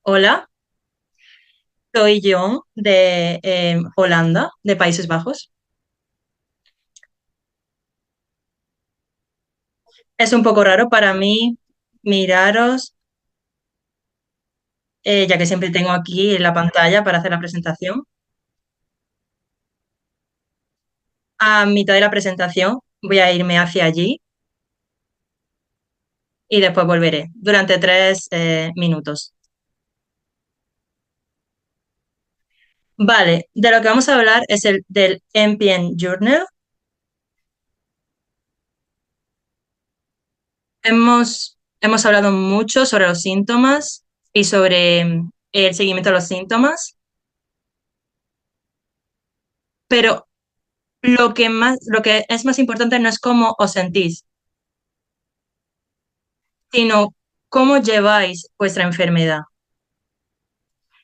Hola, soy John de Holanda, de Países Bajos. Es un poco raro para mí miraros, ya que siempre tengo aquí en la pantalla para hacer la presentación. A mitad de la presentación voy a irme hacia allí y después volveré durante 3 minutos. Vale, de lo que vamos a hablar es del NPN Journal. Hemos hablado mucho sobre los síntomas y sobre el seguimiento de los síntomas, pero lo que es más importante no es cómo os sentís, sino cómo lleváis vuestra enfermedad.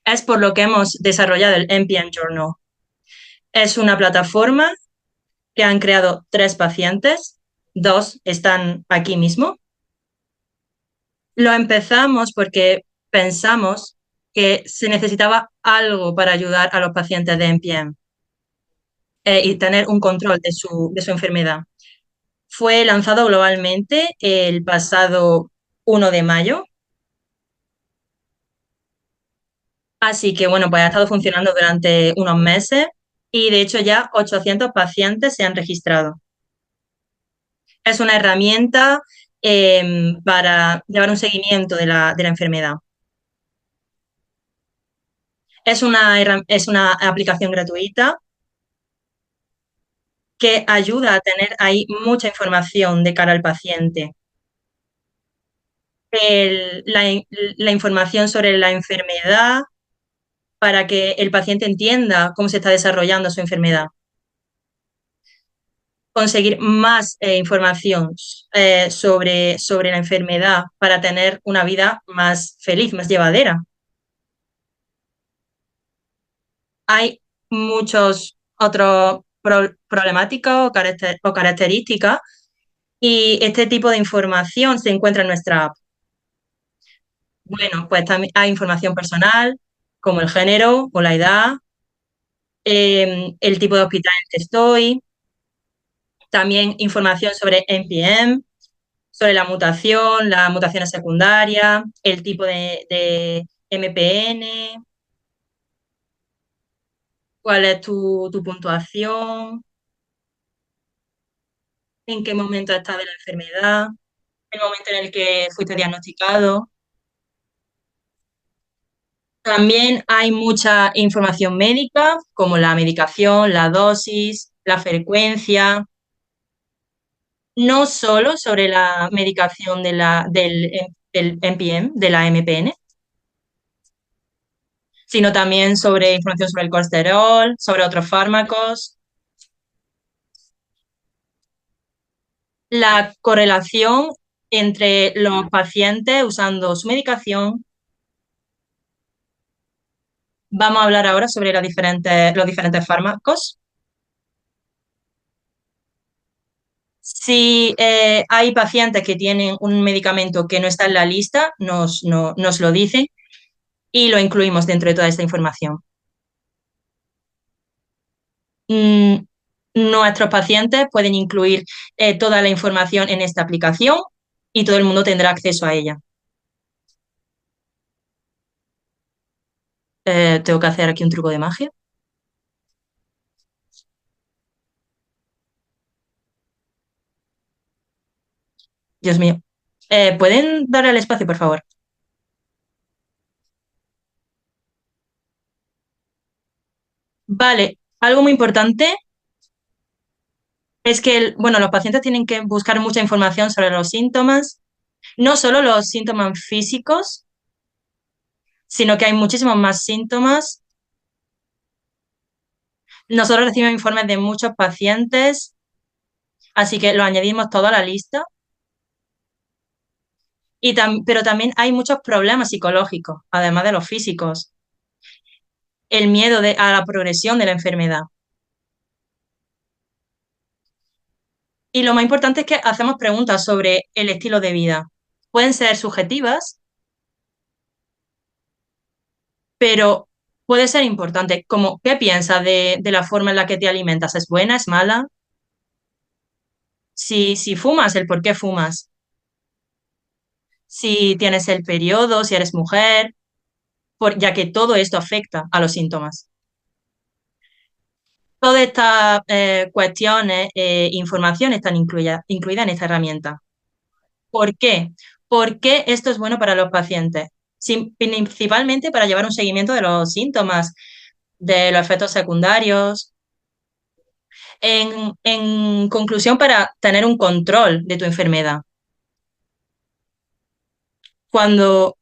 Es por lo que hemos desarrollado el NPN Journal. Es una plataforma que han creado 3 pacientes, 2 están aquí mismo. Lo empezamos porque pensamos que se necesitaba algo para ayudar a los pacientes de NPN y tener un control de su enfermedad. Fue lanzado globalmente el pasado 1 de mayo. Así que bueno, pues ha estado funcionando durante unos meses y de hecho ya 800 pacientes se han registrado. Es una herramienta para llevar un seguimiento de la enfermedad. Es una aplicación gratuita que ayuda a tener ahí mucha información de cara al paciente. La información sobre la enfermedad para que el paciente entienda cómo se está desarrollando su enfermedad. Conseguir más información sobre la enfermedad para tener una vida más feliz, más llevadera. Hay muchos otros problemáticas o características y este tipo de información se encuentra en nuestra app. Bueno, pues también hay información personal, como el género o la edad, el tipo de hospital en el que estoy, también información sobre NPM, sobre las mutaciones secundarias, el tipo de MPN, cuál es tu puntuación, en qué momento estás de la enfermedad, el momento en el que fuiste diagnosticado. También hay mucha información médica, como la medicación, la dosis, la frecuencia, no solo sobre la medicación del NPM, de la MPN, sino también sobre información sobre el colesterol, sobre otros fármacos, la correlación entre los pacientes usando su medicación. Vamos a hablar ahora sobre los diferentes fármacos. Si hay pacientes que tienen un medicamento que no está en la lista, nos lo dicen y lo incluimos dentro de toda esta información. Mm, Nuestros pacientes pueden incluir toda la información en esta aplicación y todo el mundo tendrá acceso a ella. Tengo que hacer aquí un truco de magia. Dios mío. ¿Pueden dar el espacio, por favor? Vale, algo muy importante es que, bueno, los pacientes tienen que buscar mucha información sobre los síntomas, no solo los síntomas físicos, sino que hay muchísimos más síntomas. Nosotros recibimos informes de muchos pacientes, así que lo añadimos todo a la lista. Pero también hay muchos problemas psicológicos, además de los físicos. El miedo a la progresión de la enfermedad. Y lo más importante es que hacemos preguntas sobre el estilo de vida. Pueden ser subjetivas, pero puede ser importante. Como, ¿qué piensas de la forma en la que te alimentas? ¿Es buena, es mala? Si fumas, el por qué fumas. Si tienes el periodo, si eres mujer, ya que todo esto afecta a los síntomas. Todas estas cuestiones, información están incluidas en esta herramienta. ¿Por qué? Porque esto es bueno para los pacientes, principalmente para llevar un seguimiento de los síntomas, de los efectos secundarios. En conclusión, para tener un control de tu enfermedad. Cuando,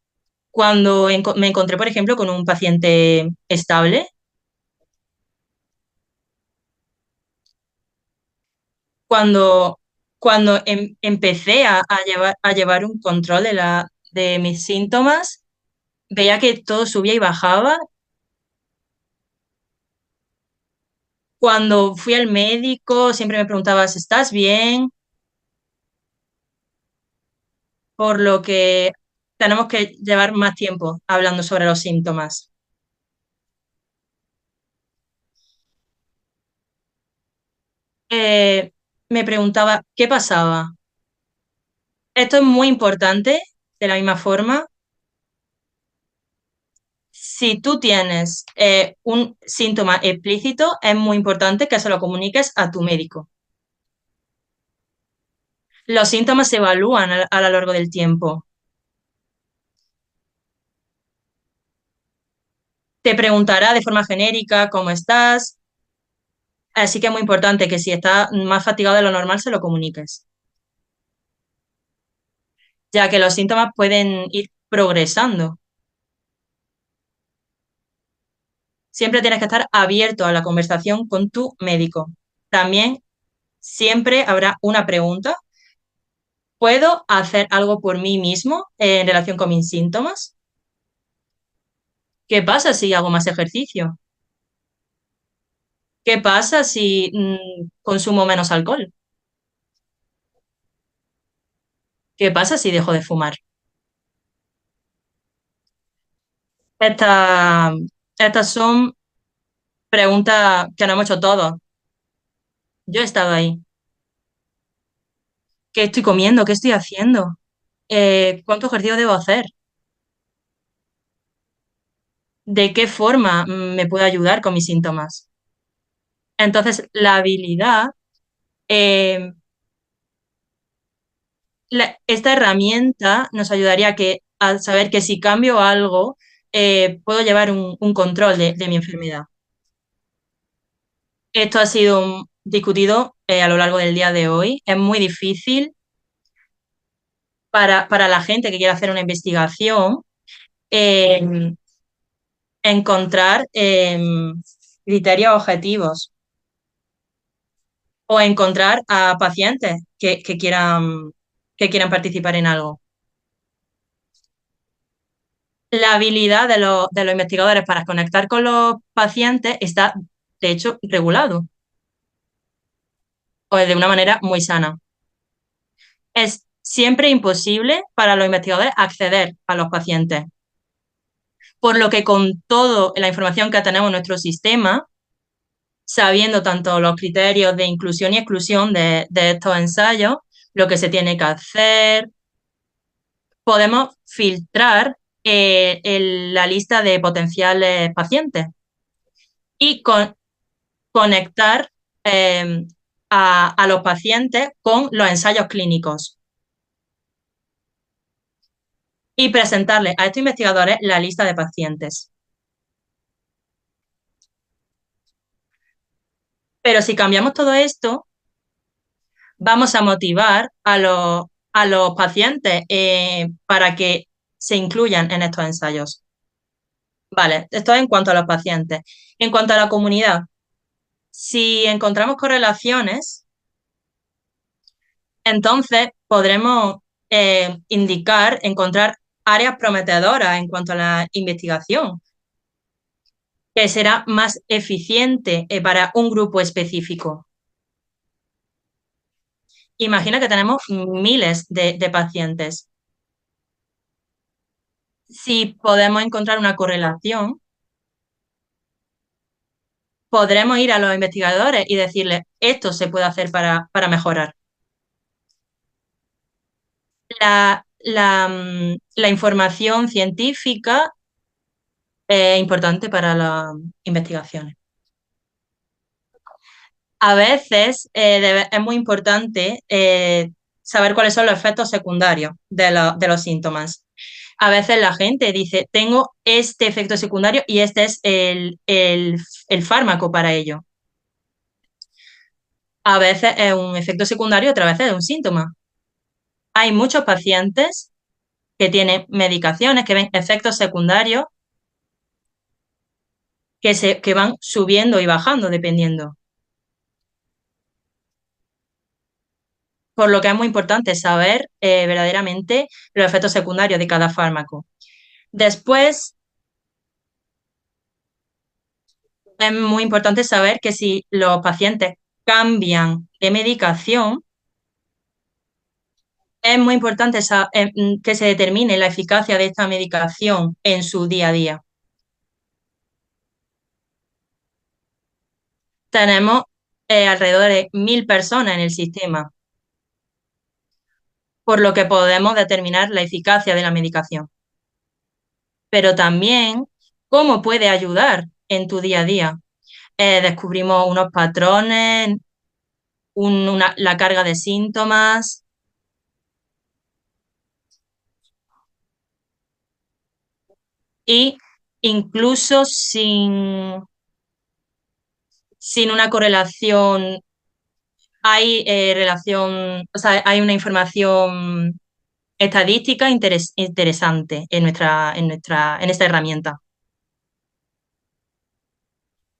cuando me encontré, por ejemplo, con un paciente estable, cuando, cuando empecé a llevar un control de mis síntomas, veía que todo subía y bajaba. Cuando fui al médico, siempre me preguntaba si estás bien, por lo que tenemos que llevar más tiempo hablando sobre los síntomas. Eh, Me preguntaba qué pasaba. Esto es muy importante, de la misma forma. Si tú tienes un síntoma explícito, es muy importante que se lo comuniques a tu médico. Los síntomas se evalúan a lo largo del tiempo. Te preguntará de forma genérica cómo estás, así que es muy importante que si estás más fatigado de lo normal, se lo comuniques, ya que los síntomas pueden ir progresando. Siempre tienes que estar abierto a la conversación con tu médico. También siempre habrá una pregunta. ¿Puedo hacer algo por mí mismo en relación con mis síntomas? ¿Qué pasa si hago más ejercicio? ¿Qué pasa si consumo menos alcohol? ¿Qué pasa si dejo de fumar? Estas, estas son preguntas que nos hemos hecho todos. Yo he estado ahí. ¿Qué estoy comiendo? ¿Qué estoy haciendo? ¿Cuánto ejercicio debo hacer? ¿De qué forma me puede ayudar con mis síntomas? Entonces, la habilidad, eh, esta herramienta nos ayudaría a saber que si cambio algo, puedo llevar un control de mi enfermedad. Esto ha sido discutido a lo largo del día de hoy. Es muy difícil para la gente que quiere hacer una investigación eh, encontrar criterios objetivos o encontrar a pacientes que quieran participar en algo. La habilidad de los investigadores para conectar con los pacientes está, de hecho, regulado o de una manera muy sana. Es siempre imposible para los investigadores acceder a los pacientes, por lo que con toda la información que tenemos en nuestro sistema, sabiendo tanto los criterios de inclusión y exclusión de estos ensayos, lo que se tiene que hacer, podemos filtrar la lista de potenciales pacientes y conectar eh, a los pacientes con los ensayos clínicos y presentarles a estos investigadores la lista de pacientes. Pero si cambiamos todo esto, vamos a motivar a los pacientes para que se incluyan en estos ensayos. Vale, esto es en cuanto a los pacientes. En cuanto a la comunidad, si encontramos correlaciones, entonces podremos encontrar áreas prometedoras en cuanto a la investigación, que será más eficiente para un grupo específico. Imagina que tenemos miles de pacientes. Si podemos encontrar una correlación, podremos ir a los investigadores y decirles, esto se puede hacer para mejorar. La información científica es importante para las investigaciones. A veces es muy importante saber cuáles son los efectos secundarios de los síntomas. A veces la gente dice, tengo este efecto secundario y este es el fármaco para ello. A veces es un efecto secundario, otras veces es un síntoma. Hay muchos pacientes que tienen medicaciones, que ven efectos secundarios que van subiendo y bajando dependiendo. Por lo que es muy importante saber verdaderamente los efectos secundarios de cada fármaco. Después, es muy importante saber que si los pacientes cambian de medicación, es muy importante que se determine la eficacia de esta medicación en su día a día. Tenemos alrededor de 1.000 personas en el sistema, por lo que podemos determinar la eficacia de la medicación. Pero también cómo puede ayudar en tu día a día. Descubrimos unos patrones, la carga de síntomas y incluso sin una correlación, hay relación, o sea, hay una información estadística interesante en esta herramienta.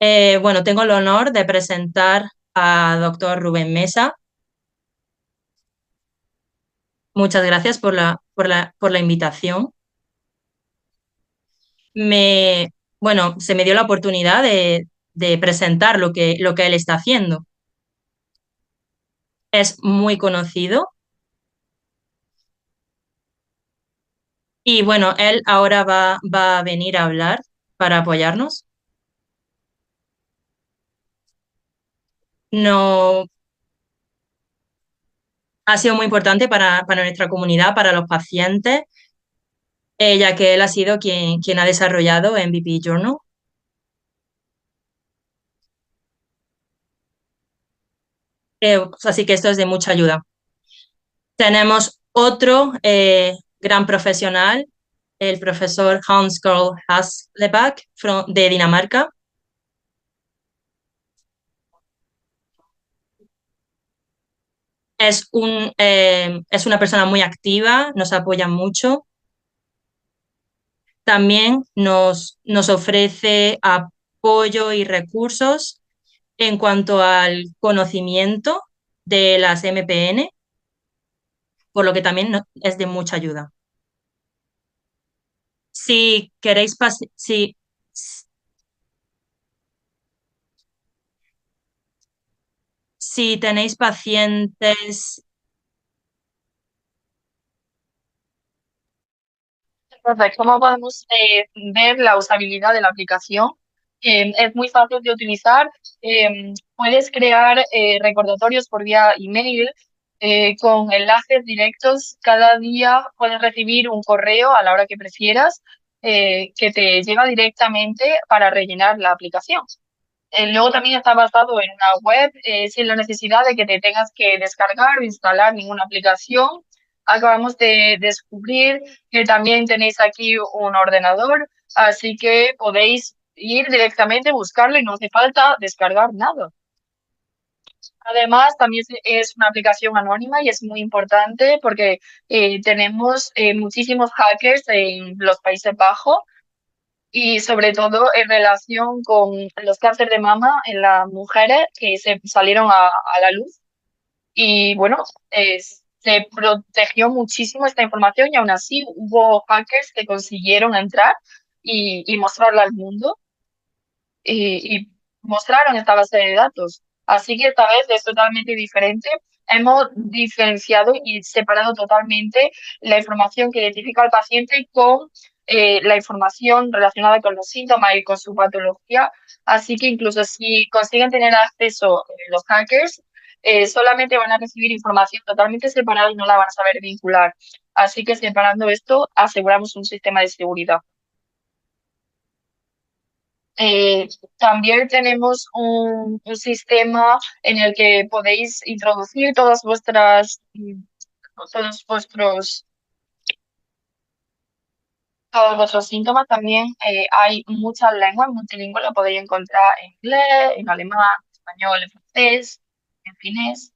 Bueno, tengo el honor de presentar a doctor Rubén Mesa. Muchas gracias por la invitación. Bueno, se me dio la oportunidad de presentar lo que él está haciendo. Es muy conocido y bueno, él ahora va a venir a hablar para apoyarnos. No, ha sido muy importante para nuestra comunidad, para los pacientes, ya que él ha sido quien ha desarrollado MVP Journal. Así que esto es de mucha ayuda. Tenemos otro gran profesional, el profesor Hans Karl Hasleback de Dinamarca. Es una persona muy activa, nos apoya mucho. También nos ofrece apoyo y recursos en cuanto al conocimiento de las MPN, por lo que también es de mucha ayuda. Si queréis, si tenéis pacientes. Entonces, ¿cómo podemos ver la usabilidad de la aplicación? Es muy fácil de utilizar. Puedes crear recordatorios por vía email con enlaces directos. Cada día puedes recibir un correo a la hora que prefieras que te llega directamente para rellenar la aplicación. Luego también está basado en una web sin la necesidad de que te tengas que descargar o instalar ninguna aplicación. Acabamos de descubrir que también tenéis aquí un ordenador, así que podéis ir directamente, buscarlo y no hace falta descargar nada. Además, también es una aplicación anónima y es muy importante porque tenemos muchísimos hackers en los Países Bajos y sobre todo en relación con los cánceres de mama en las mujeres que se salieron a la luz. Y bueno, se protegió muchísimo esta información y aún así hubo hackers que consiguieron entrar y mostrarla al mundo y mostraron esta base de datos. Así que esta vez es totalmente diferente. Hemos diferenciado y separado totalmente la información que identifica al paciente con la información relacionada con los síntomas y con su patología. Así que incluso si consiguen tener acceso los hackers, solamente van a recibir información totalmente separada y no la van a saber vincular. Así que separando esto, aseguramos un sistema de seguridad. Eh, También tenemos un sistema en el que podéis introducir todos vuestros, todos vuestros síntomas. También hay muchas lenguas multilingües, lo podéis encontrar en inglés, en alemán, en español, en francés, en finés.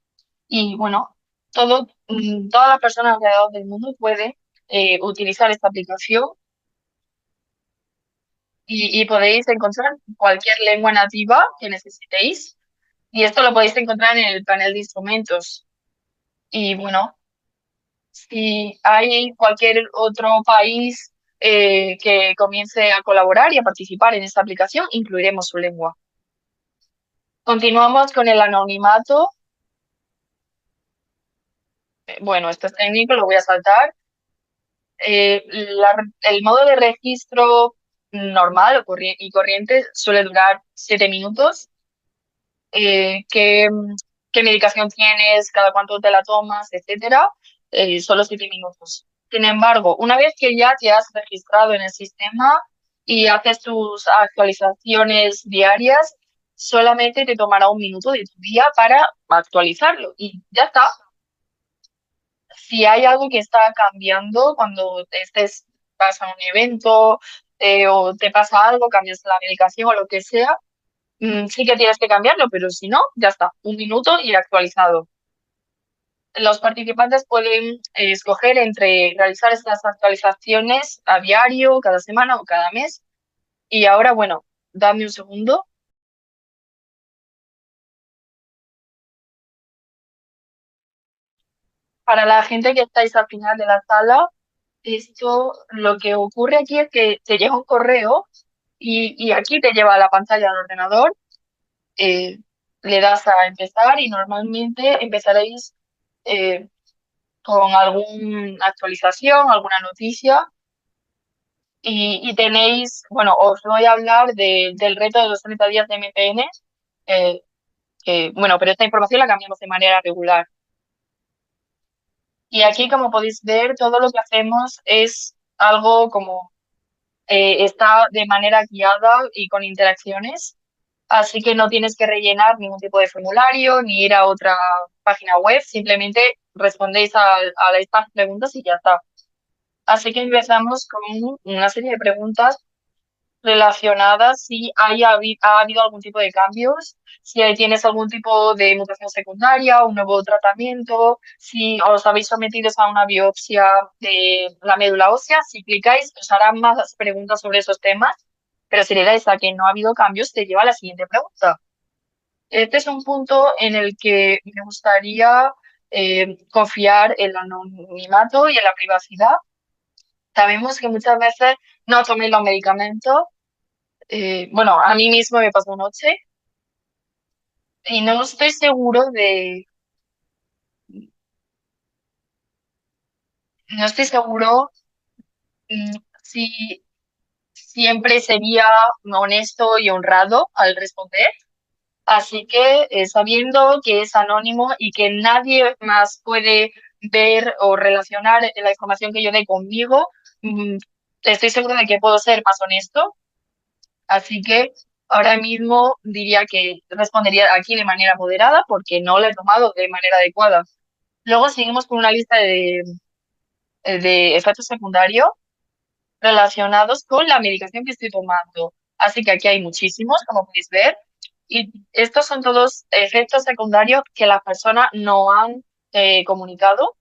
Y bueno, todas las personas alrededor del mundo pueden utilizar esta aplicación y podéis encontrar cualquier lengua nativa que necesitéis. Y esto lo podéis encontrar en el panel de instrumentos. Y bueno, si hay cualquier otro país que comience a colaborar y a participar en esta aplicación, incluiremos su lengua. Continuamos con el anonimato. Bueno, esto es técnico, lo voy a saltar. El modo de registro normal y corriente suele durar 7 minutos. Qué medicación tienes, cada cuánto te la tomas, etcétera, solo 7 minutos. Sin embargo, una vez que ya te has registrado en el sistema y haces tus actualizaciones diarias, solamente te tomará 1 minuto de tu día para actualizarlo y ya está. Si hay algo que está cambiando cuando pasa un evento o te pasa algo, cambias la medicación o lo que sea, sí que tienes que cambiarlo, pero si no, ya está, 1 minuto y actualizado. Los participantes pueden escoger entre realizar estas actualizaciones a diario, cada semana o cada mes. Y ahora, bueno, dame un segundo. Para la gente que estáis al final de la sala, lo que ocurre aquí es que te llega un correo y aquí te lleva a la pantalla del ordenador, eh, le das a empezar y normalmente empezaréis eh, con alguna actualización, alguna noticia. Y tenéis, bueno, os voy a hablar del reto de los 30 días de MPN, eh, bueno, pero esta información la cambiamos de manera regular. Y aquí, como podéis ver, todo lo que hacemos es algo como está de manera guiada y con interacciones, así que no tienes que rellenar ningún tipo de formulario ni ir a otra página web, simplemente respondéis a estas preguntas y ya está. Así que empezamos con una serie de preguntas relacionadas si ha habido algún tipo de cambios, si tienes algún tipo de mutación secundaria, un nuevo tratamiento, si os habéis sometido a una biopsia de la médula ósea. Si clicáis, os harán más preguntas sobre esos temas, pero si le dais a que no ha habido cambios, te lleva a la siguiente pregunta. Este es un punto en el que me gustaría confiar en el anonimato y en la privacidad. Sabemos que muchas veces no toméis los medicamentos. Bueno, a mí mismo me pasó anoche y no estoy seguro si siempre sería honesto y honrado al responder. Así que sabiendo que es anónimo y que nadie más puede ver o relacionar la información que yo dé conmigo, mm, estoy seguro de que puedo ser más honesto. Así que ahora mismo diría que respondería aquí de manera moderada porque no lo he tomado de manera adecuada. Luego seguimos con una lista de efectos secundarios relacionados con la medicación que estoy tomando. Así que aquí hay muchísimos, como podéis ver. Y estos son todos efectos secundarios que las personas no han comunicado.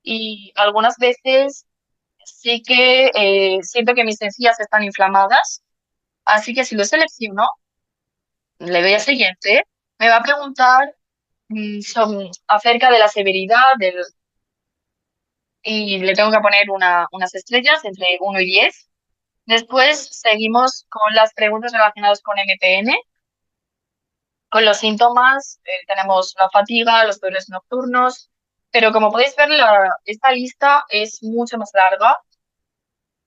Y algunas veces sí que siento que mis encías están inflamadas. Así que si lo selecciono, le doy a siguiente, me va a preguntar acerca de la severidad y le tengo que poner unas estrellas entre 1 y 10. Después seguimos con las preguntas relacionadas con MPN. Con los síntomas tenemos la fatiga, los dolores nocturnos, pero como podéis ver, esta lista es mucho más larga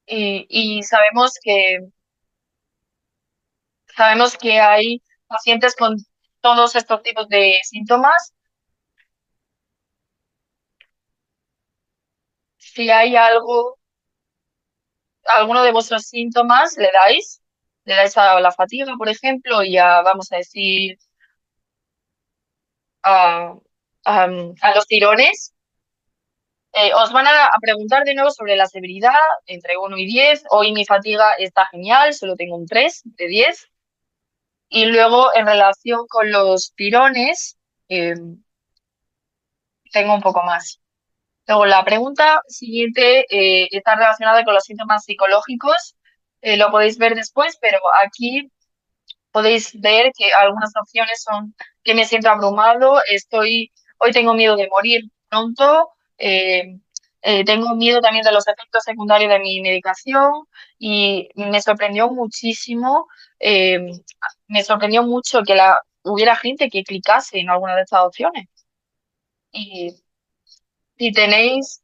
Y sabemos que hay pacientes con todos estos tipos de síntomas. Si hay alguno de vuestros síntomas, le dais a la fatiga, por ejemplo, y a, vamos a decir, a, a los tirones. Os van a preguntar de nuevo sobre la severidad entre 1 y 10. Hoy mi fatiga está genial, solo tengo un 3 de 10. Y luego en relación con los tirones, eh, tengo un poco más. Luego la pregunta siguiente está relacionada con los síntomas psicológicos. Lo podéis ver después, pero aquí podéis ver que algunas opciones son que me siento abrumado, hoy tengo miedo de morir pronto, tengo miedo también de los efectos secundarios de mi medicación y eh, me sorprendió mucho que hubiera gente que clicase en alguna de estas opciones. Y si tenéis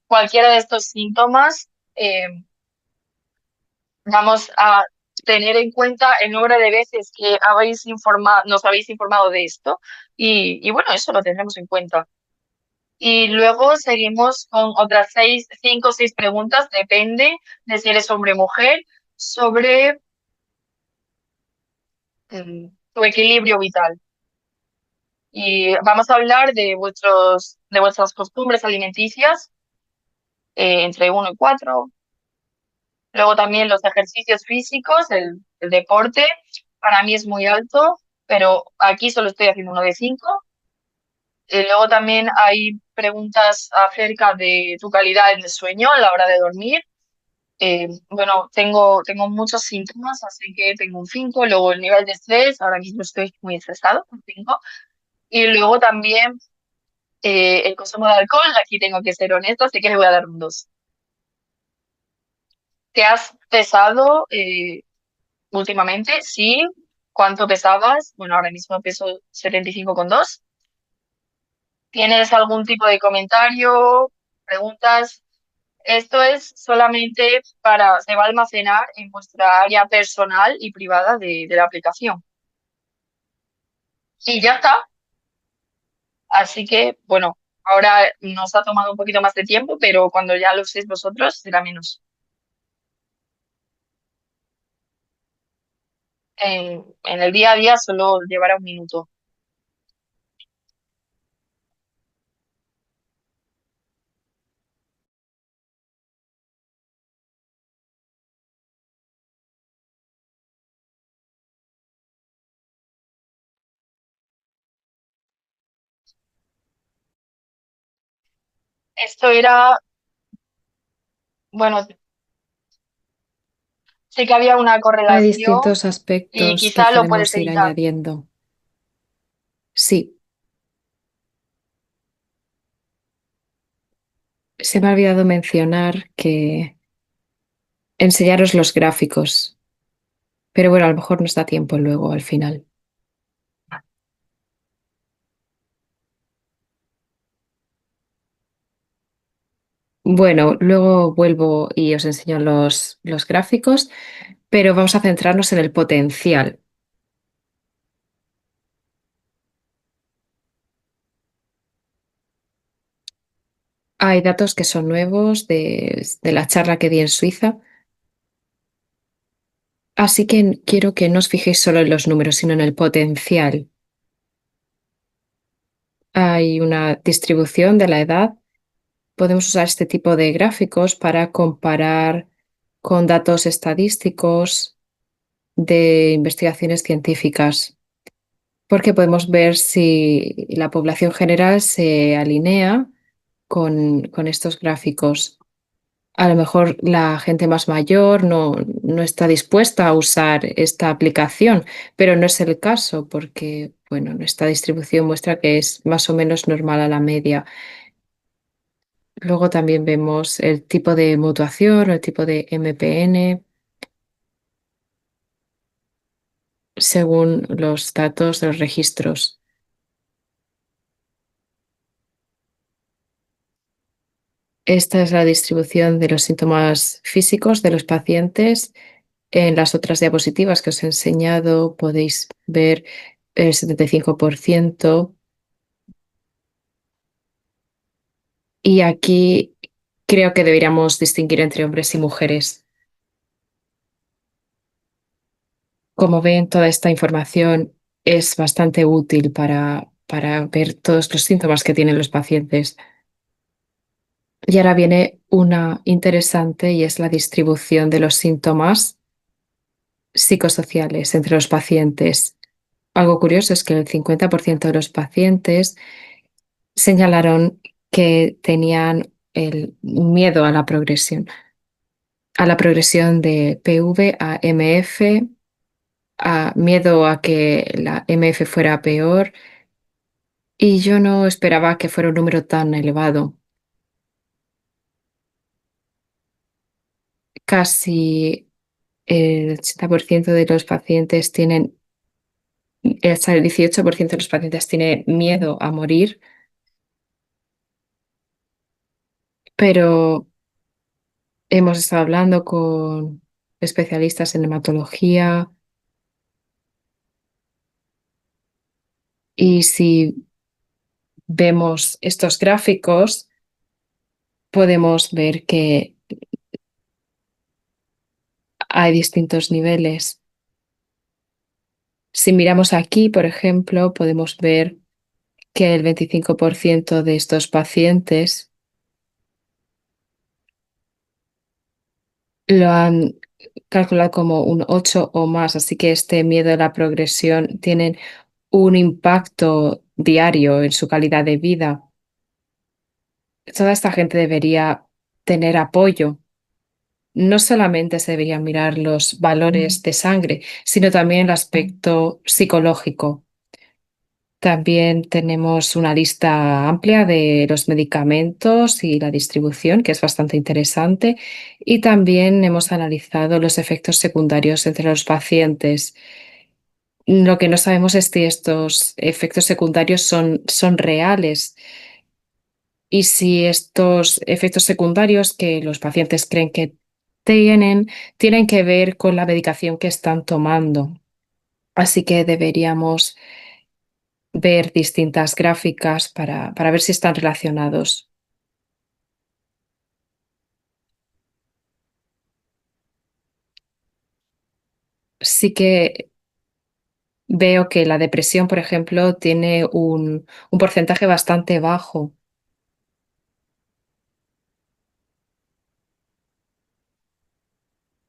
cualquiera de estos síntomas, eh, vamos a tener en cuenta el número de veces que nos habéis informado de esto y bueno, eso lo tendremos en cuenta. Y luego seguimos con otras 5 o 6 preguntas, depende de si eres hombre o mujer, sobre tu equilibrio vital. Y vamos a hablar de vuestras costumbres alimenticias, entre 1 y 4. Luego también los ejercicios físicos, el deporte, para mí es muy alto, pero aquí solo estoy haciendo 1 de 5. Luego también hay preguntas acerca de tu calidad de sueño a la hora de dormir. Bueno, tengo muchos síntomas, así que tengo un 5. Luego el nivel de estrés, ahora mismo estoy muy estresado, un 5. Y luego también el consumo de alcohol, aquí tengo que ser honesta, así que le voy a dar un 2. ¿Te has pesado últimamente? Sí. ¿Cuánto pesabas? Bueno, ahora mismo peso 75,2. ¿Tienes algún tipo de comentario, preguntas? Esto es solamente se va a almacenar en vuestra área personal y privada de la aplicación. Y ya está. Así que, bueno, ahora nos ha tomado un poquito más de tiempo, pero cuando ya lo uséis vosotros será menos. En el día a día solo llevará un minuto. Esto era, bueno, sí que había una Hay correlación distintos y aspectos que quizá lo puedes podemos ir editar. añadiendo. Sí, se me ha olvidado mencionar que enseñaros los gráficos, pero bueno, a lo mejor nos da tiempo luego al final. Bueno, luego vuelvo y os enseño los gráficos, pero vamos a centrarnos en el potencial. Hay datos que son nuevos de la charla que di en Suiza, así que quiero que no os fijéis solo en los números, sino en el potencial. Hay una distribución de la edad. Podemos usar este tipo de gráficos para comparar con datos estadísticos de investigaciones científicas, porque podemos ver si la población general se alinea con estos gráficos. A lo mejor la gente más mayor no está dispuesta a usar esta aplicación, pero no es el caso porque, bueno, nuestra distribución muestra que es más o menos normal a la media. Luego también vemos el tipo de mutuación o el tipo de MPN según los datos de los registros. Esta es la distribución de los síntomas físicos de los pacientes. En las otras diapositivas que os he enseñado podéis ver el 75%. Y aquí creo que deberíamos distinguir entre hombres y mujeres. Como ven, toda esta información es bastante útil para ver todos los síntomas que tienen los pacientes. Y ahora viene una interesante y es la distribución de los síntomas psicosociales entre los pacientes. Algo curioso es que el 50% de los pacientes señalaron que tenían el miedo a la progresión de PV a MF, a miedo a que la MF fuera peor, y yo no esperaba que fuera un número tan elevado. Casi el 80% de los pacientes tienen, hasta el 18% de los pacientes tiene miedo a morir, pero hemos estado hablando con especialistas en hematología y si vemos estos gráficos, podemos ver que hay distintos niveles. Si miramos aquí, por ejemplo, podemos ver que el 25% de estos pacientes lo han calculado como un 8 o más, así que este miedo a la progresión tiene un impacto diario en su calidad de vida. Toda esta gente debería tener apoyo. No solamente se deberían mirar los valores de sangre, sino también el aspecto psicológico. También tenemos una lista amplia de los medicamentos y la distribución, que es bastante interesante. Y también hemos analizado los efectos secundarios entre los pacientes. Lo que no sabemos es si estos efectos secundarios son reales y si estos efectos secundarios que los pacientes creen que tienen que ver con la medicación que están tomando. Así que deberíamos ver distintas gráficas para ver si están relacionados. Sí que veo que la depresión, por ejemplo, tiene un porcentaje bastante bajo.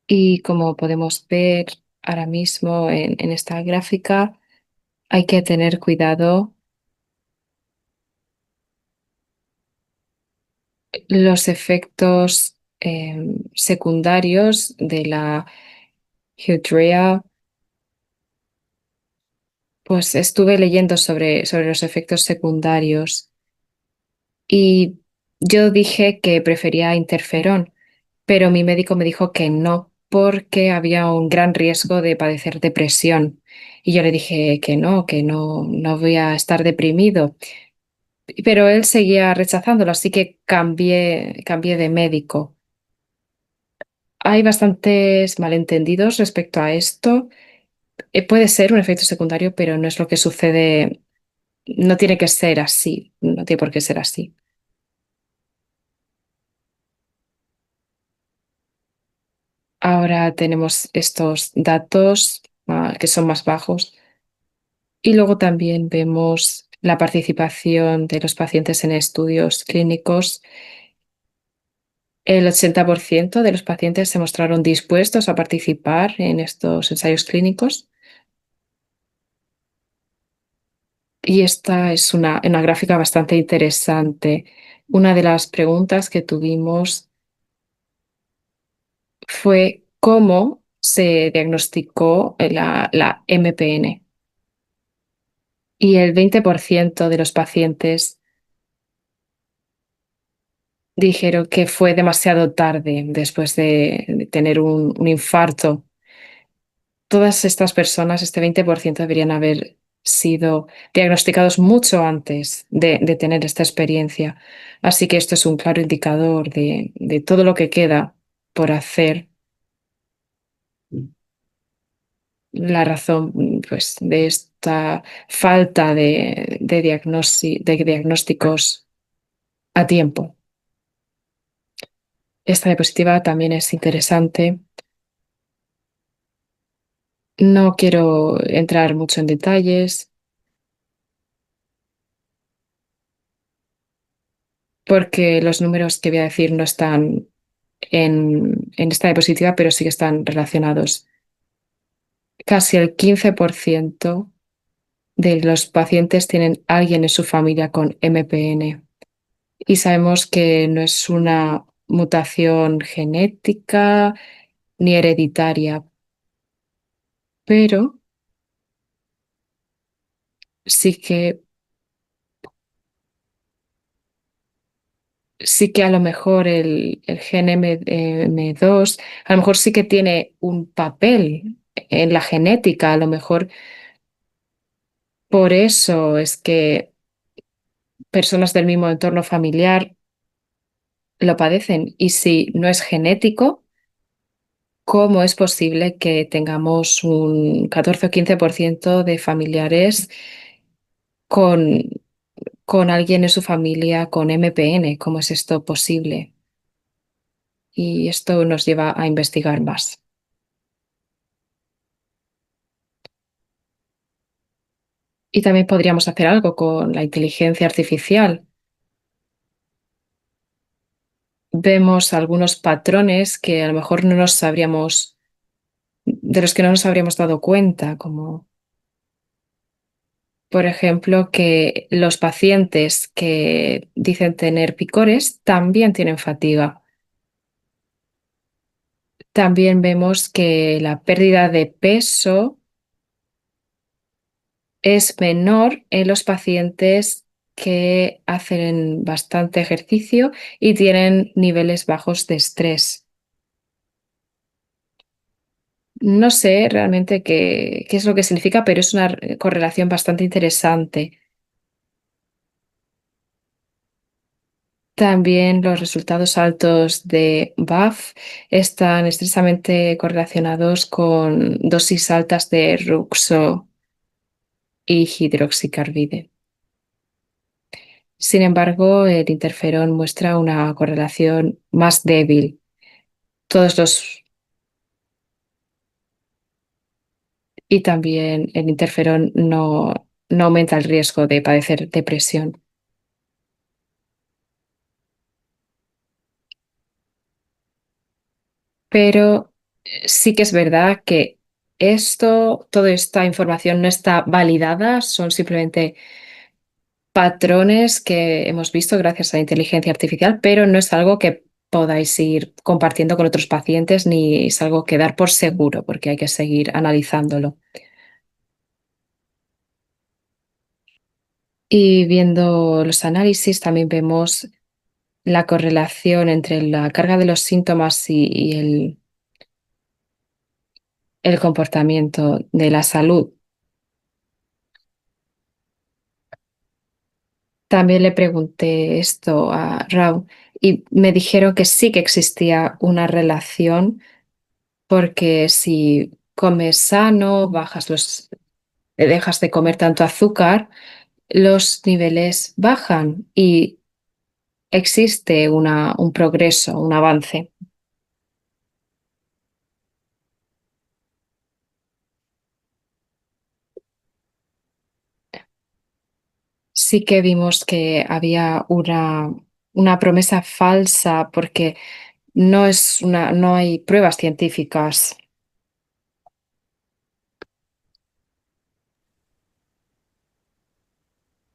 Y como podemos ver ahora mismo en esta gráfica, hay que tener cuidado. Los efectos secundarios de la Hydrea, pues estuve leyendo sobre los efectos secundarios y yo dije que prefería interferón, pero mi médico me dijo que no, porque había un gran riesgo de padecer depresión. Y yo le dije que no, no voy a estar deprimido. Pero él seguía rechazándolo, así que cambié de médico. Hay bastantes malentendidos respecto a esto. Puede ser un efecto secundario, pero no es lo que sucede. No tiene que ser así. No tiene por qué ser así. Ahora tenemos estos datos que son más bajos. Y luego también vemos la participación de los pacientes en estudios clínicos. El 80% de los pacientes se mostraron dispuestos a participar en estos ensayos clínicos. Y esta es una gráfica bastante interesante. Una de las preguntas que tuvimos fue cómo se diagnosticó la MPN. Y el 20% de los pacientes dijeron que fue demasiado tarde después de tener un infarto. Todas estas personas, este 20%, deberían haber sido diagnosticados mucho antes de tener esta experiencia. Así que esto es un claro indicador de todo lo que queda por hacer. La razón, pues, de esta falta de diagnósticos a tiempo. Esta diapositiva también es interesante. No quiero entrar mucho en detalles porque los números que voy a decir no están en esta diapositiva, pero sí que están relacionados. Casi el 15% de los pacientes tienen alguien en su familia con MPN y sabemos que no es una mutación genética ni hereditaria, pero sí que, sí que a lo mejor el gen M2 a lo mejor sí que tiene un papel en la genética, a lo mejor por eso es que personas del mismo entorno familiar lo padecen. Y si no es genético, ¿cómo es posible que tengamos un 14 o 15% de familiares con, con alguien en su familia con MPN? ¿Cómo es esto posible? Y esto nos lleva a investigar más. Y también podríamos hacer algo con la inteligencia artificial. Vemos algunos patrones que a lo mejor no nos sabríamos, de los que no nos habríamos dado cuenta, como por ejemplo que los pacientes que dicen tener picores también tienen fatiga. También vemos que la pérdida de peso es menor en los pacientes que hacen bastante ejercicio y tienen niveles bajos de estrés. No sé realmente qué es lo que significa, pero es una correlación bastante interesante. También los resultados altos de BAF están estrechamente correlacionados con dosis altas de ruxo y hidroxicarbide. Sin embargo, el interferón muestra una correlación más débil. Todos los y también el interferón no aumenta el riesgo de padecer depresión. Pero sí que es verdad que toda esta información no está validada, son simplemente patrones que hemos visto gracias a la inteligencia artificial, pero no es algo que podáis ir compartiendo con otros pacientes ni es algo que dar por seguro, porque hay que seguir analizándolo. Y viendo los análisis también vemos la correlación entre la carga de los síntomas y el comportamiento de la salud. También le pregunté esto a Rao y me dijeron que sí que existía una relación porque si comes sano, dejas de comer tanto azúcar, los niveles bajan y existe un progreso, un avance. Sí que vimos que había una promesa falsa porque no hay pruebas científicas.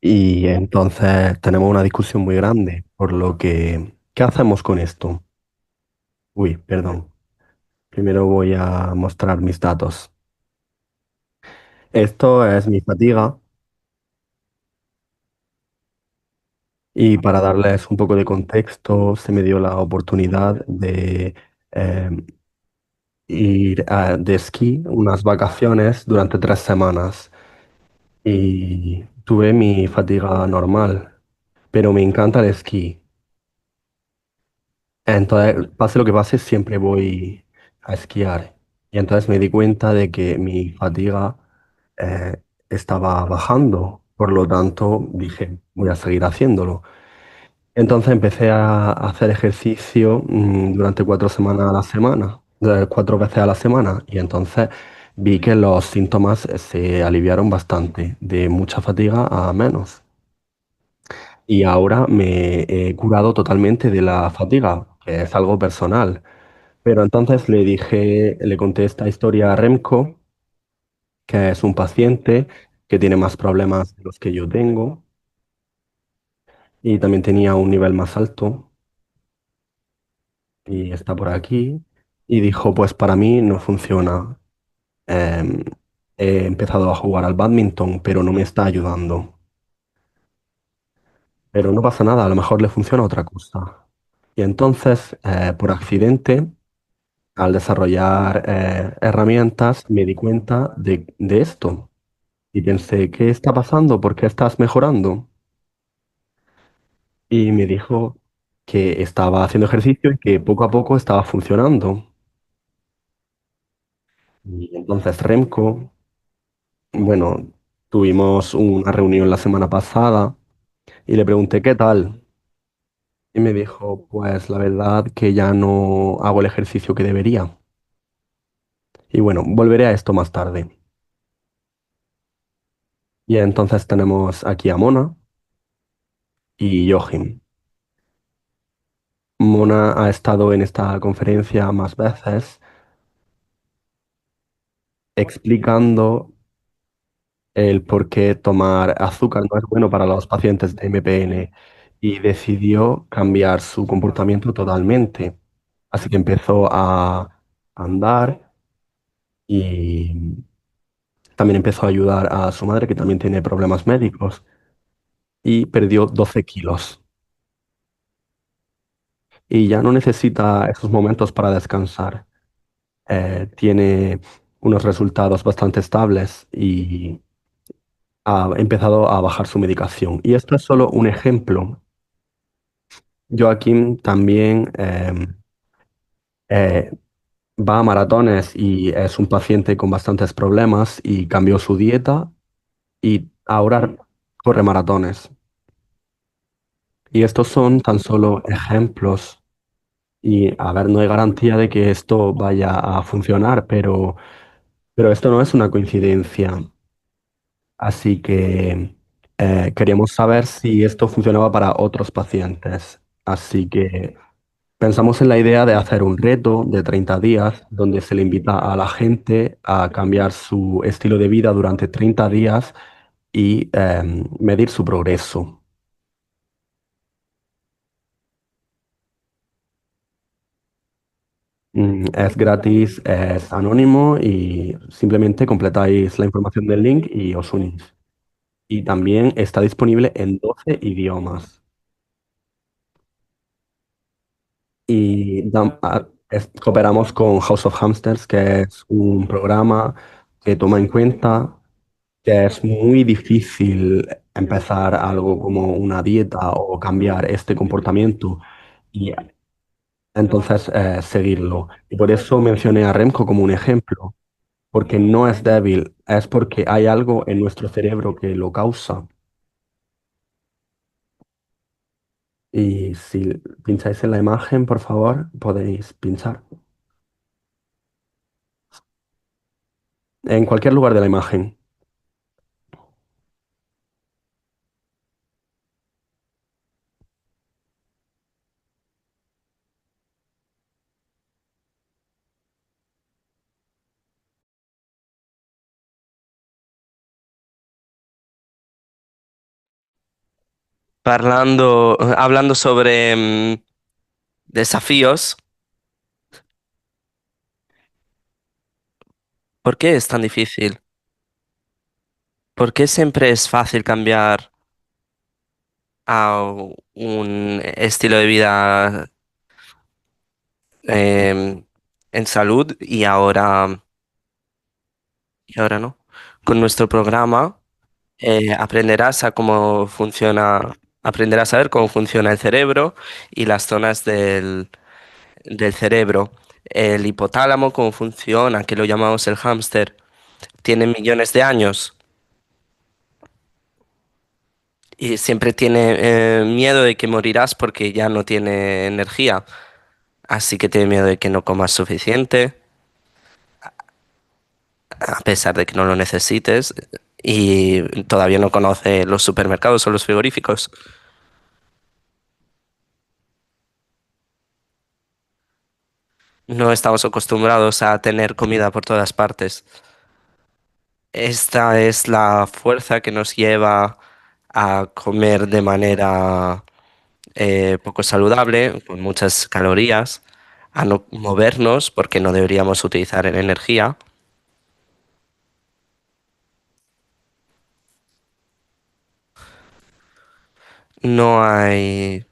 Y entonces tenemos una discusión muy grande, por lo que, ¿qué hacemos con esto? Uy, perdón. Primero voy a mostrar mis datos. Esto es mi fatiga y para darles un poco de contexto, se me dio la oportunidad de eh, ir de esquí unas vacaciones durante 3 semanas. y tuve mi fatiga normal, pero me encanta el esquí. Entonces, pase lo que pase, siempre voy a esquiar. Y entonces me di cuenta de que mi fatiga eh, estaba bajando. Por lo tanto, dije, voy a seguir haciéndolo. Entonces empecé a hacer ejercicio durante 4 semanas a la semana, 4 veces a la semana. Y entonces vi que los síntomas se aliviaron bastante, de mucha fatiga a menos. Y ahora me he curado totalmente de la fatiga, que es algo personal. Pero entonces le conté esta historia a Remco, que es un paciente que tiene más problemas de los que yo tengo y también tenía un nivel más alto y está por aquí. Y dijo, pues para mí no funciona. Em, He empezado a jugar al badminton, pero no me está ayudando. Pero no pasa nada, a lo mejor le funciona otra cosa. Y entonces, por accidente, al desarrollar herramientas, me di cuenta de esto. Y pensé, ¿qué está pasando? ¿Por qué estás mejorando? Y me dijo que estaba haciendo ejercicio y que poco a poco estaba funcionando. Y entonces Remco, bueno, tuvimos una reunión la semana pasada y le pregunté qué tal. Y me dijo, pues la verdad que ya no hago el ejercicio que debería. Y bueno, volveré a esto más tarde. Y entonces tenemos aquí a Mona y Joachim. Mona ha estado en esta conferencia más veces explicando el por qué tomar azúcar no es bueno para los pacientes de MPN y decidió cambiar su comportamiento totalmente. Así que empezó a andar y también empezó a ayudar a su madre, que también tiene problemas médicos, y perdió 12 kilos. Y ya no necesita esos momentos para descansar. Tiene unos resultados bastante estables y ha empezado a bajar su medicación. Y esto es solo un ejemplo. Joaquín también eh, va a maratones y es un paciente con bastantes problemas y cambió su dieta y ahora corre maratones. Y estos son tan solo ejemplos. Y a ver, no hay garantía de que esto vaya a funcionar, pero esto no es una coincidencia. Así que queríamos saber si esto funcionaba para otros pacientes. Así que pensamos en la idea de hacer un reto de 30 días donde se le invita a la gente a cambiar su estilo de vida durante 30 días y medir su progreso. Es gratis, es anónimo y simplemente completáis la información del link y os unís. Y también está disponible en 12 idiomas. Y cooperamos con House of Hamsters, que es un programa que toma en cuenta que es muy difícil empezar algo como una dieta o cambiar este comportamiento y entonces seguirlo. Y por eso mencioné a Remco como un ejemplo, porque no es débil, es porque hay algo en nuestro cerebro que lo causa. Y si pincháis en la imagen, por favor, podéis pinchar. En cualquier lugar de la imagen. Hablando sobre desafíos, ¿por qué es tan difícil? ¿Por qué siempre es fácil cambiar a un estilo de vida em, en salud y ahora no? Con nuestro programa. aprenderás a cómo funciona, aprenderás a ver cómo funciona el cerebro y las zonas del cerebro. El hipotálamo, cómo funciona, que lo llamamos el hámster, tiene millones de años y siempre tiene miedo de que morirás porque ya no tiene energía. Así que tiene miedo de que no comas suficiente, a pesar de que no lo necesites. Y todavía no conoce los supermercados o los frigoríficos. No estamos acostumbrados a tener comida por todas partes. Esta es la fuerza que nos lleva a comer de manera poco saludable, con muchas calorías, a no movernos porque no deberíamos utilizar energía. No hay,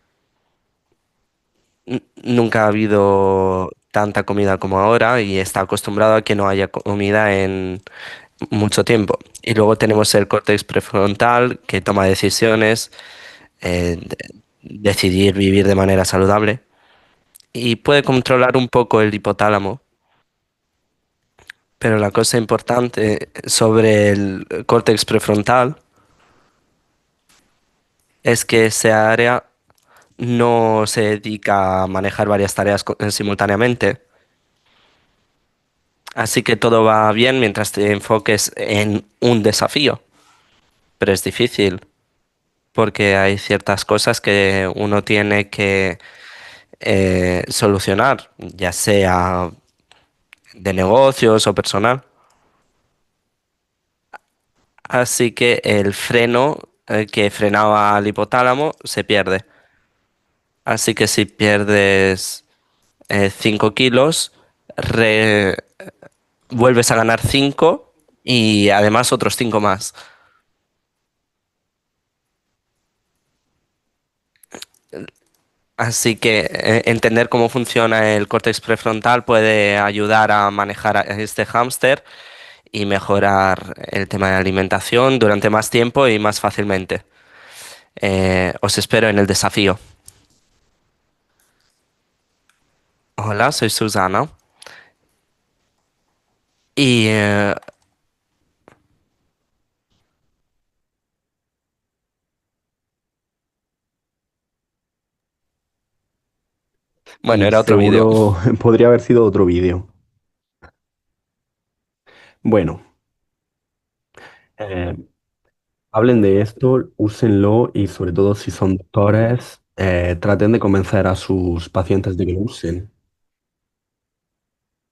nunca ha habido tanta comida como ahora y está acostumbrado a que no haya comida en mucho tiempo. Y luego tenemos el córtex prefrontal que toma decisiones, decidir vivir de manera saludable y puede controlar un poco el hipotálamo. Pero la cosa importante sobre el córtex prefrontal es que ese área no se dedica a manejar varias tareas simultáneamente. Así que todo va bien mientras te enfoques en un desafío. Pero es difícil porque hay ciertas cosas que uno tiene que solucionar, ya sea de negocios o personal. Así que el freno que frenaba al hipotálamo se pierde. Así que si pierdes 5 kilos, re- vuelves a ganar 5 y además otros 5 más. Así que entender cómo funciona el córtex prefrontal puede ayudar a manejar a este hámster y mejorar el tema de alimentación durante más tiempo y más fácilmente. Os espero en el desafío. Hola, soy Susana. Y bueno, Y era otro vídeo. seguro podría haber sido otro vídeo. Bueno, eh, hablen de esto, úsenlo y sobre todo si son doctores, traten de convencer a sus pacientes de que lo usen.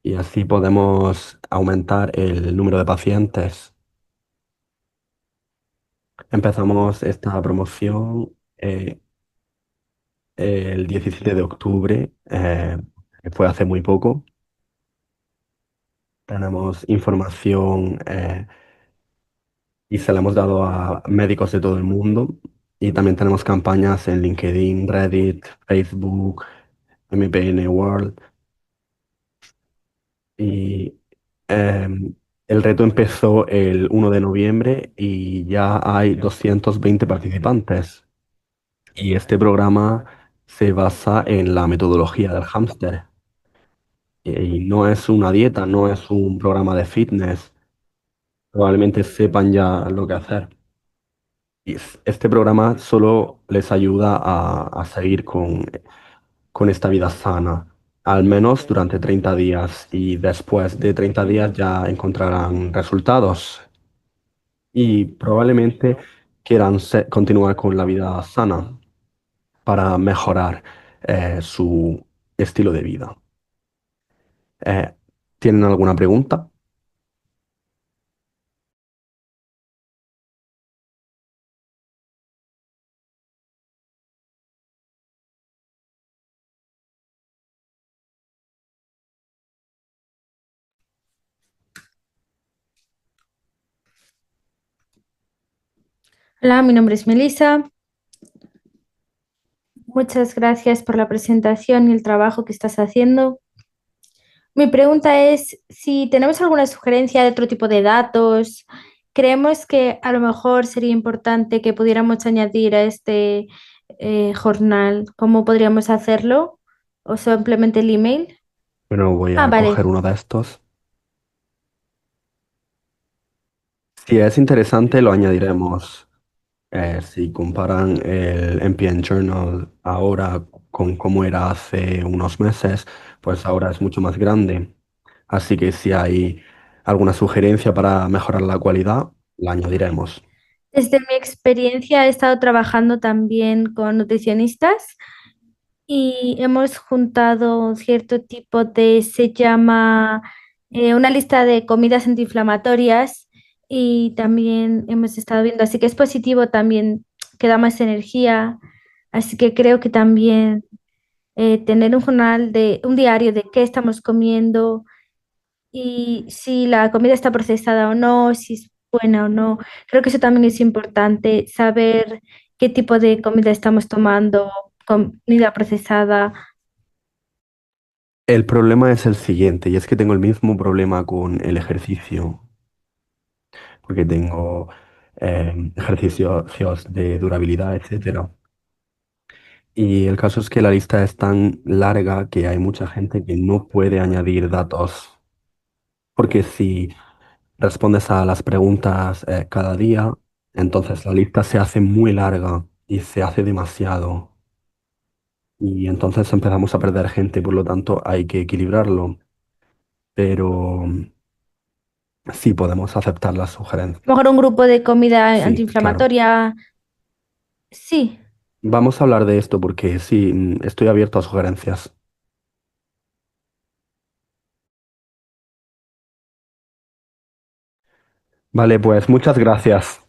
Y así podemos aumentar el número de pacientes. Empezamos esta promoción el 17 de octubre, que fue hace muy poco. Tenemos información y se la hemos dado a médicos de todo el mundo. Y también tenemos campañas en LinkedIn, Reddit, Facebook, MPN World. Y el reto empezó el 1 de noviembre y ya hay 220 participantes. Y este programa se basa en la metodología del hámster. Y no es una dieta, no es un programa de fitness. Probablemente sepan ya lo que hacer. Y este programa solo les ayuda a seguir con esta vida sana, al menos durante 30 días. Y después de 30 días ya encontrarán resultados. Y probablemente quieran continuar con la vida sana para mejorar su estilo de vida. Eh, ¿Tienen alguna pregunta? Hola, mi nombre es Melissa. Muchas gracias por la presentación y el trabajo que estás haciendo. Mi pregunta es si tenemos alguna sugerencia de otro tipo de datos creemos que a lo mejor sería importante que pudiéramos añadir a este jornal. ¿Cómo podríamos hacerlo? ¿O simplemente el email? Bueno, voy Ah, a vale. coger uno de estos. Si es interesante, lo añadiremos. Si comparan el NPN Journal ahora con cómo era hace unos meses, pues ahora es mucho más grande. Así que si hay alguna sugerencia para mejorar la cualidad, la añadiremos. Desde mi experiencia he estado trabajando también con nutricionistas y hemos juntado cierto tipo se llama una lista de comidas antiinflamatorias y también hemos estado viendo, así que es positivo también que da más energía, así que creo que también tener un jornal un diario de qué estamos comiendo y si la comida está procesada o no, si es buena o no. Creo que eso también es importante, saber qué tipo de comida estamos tomando, comida procesada. El problema es el siguiente, y es que tengo el mismo problema con el ejercicio, porque tengo ejercicios de durabilidad, etcétera. Y el caso es que la lista es tan larga que hay mucha gente que no puede añadir datos, porque si respondes a las preguntas cada día, entonces la lista se hace muy larga y se hace demasiado. Y entonces empezamos a perder gente, por lo tanto hay que equilibrarlo. Pero sí podemos aceptar las sugerencias. A lo mejor un grupo de comida Sí, claro. antiinflamatoria. Sí, Vamos a hablar de esto porque sí, estoy abierto a sugerencias. Vale, pues muchas gracias.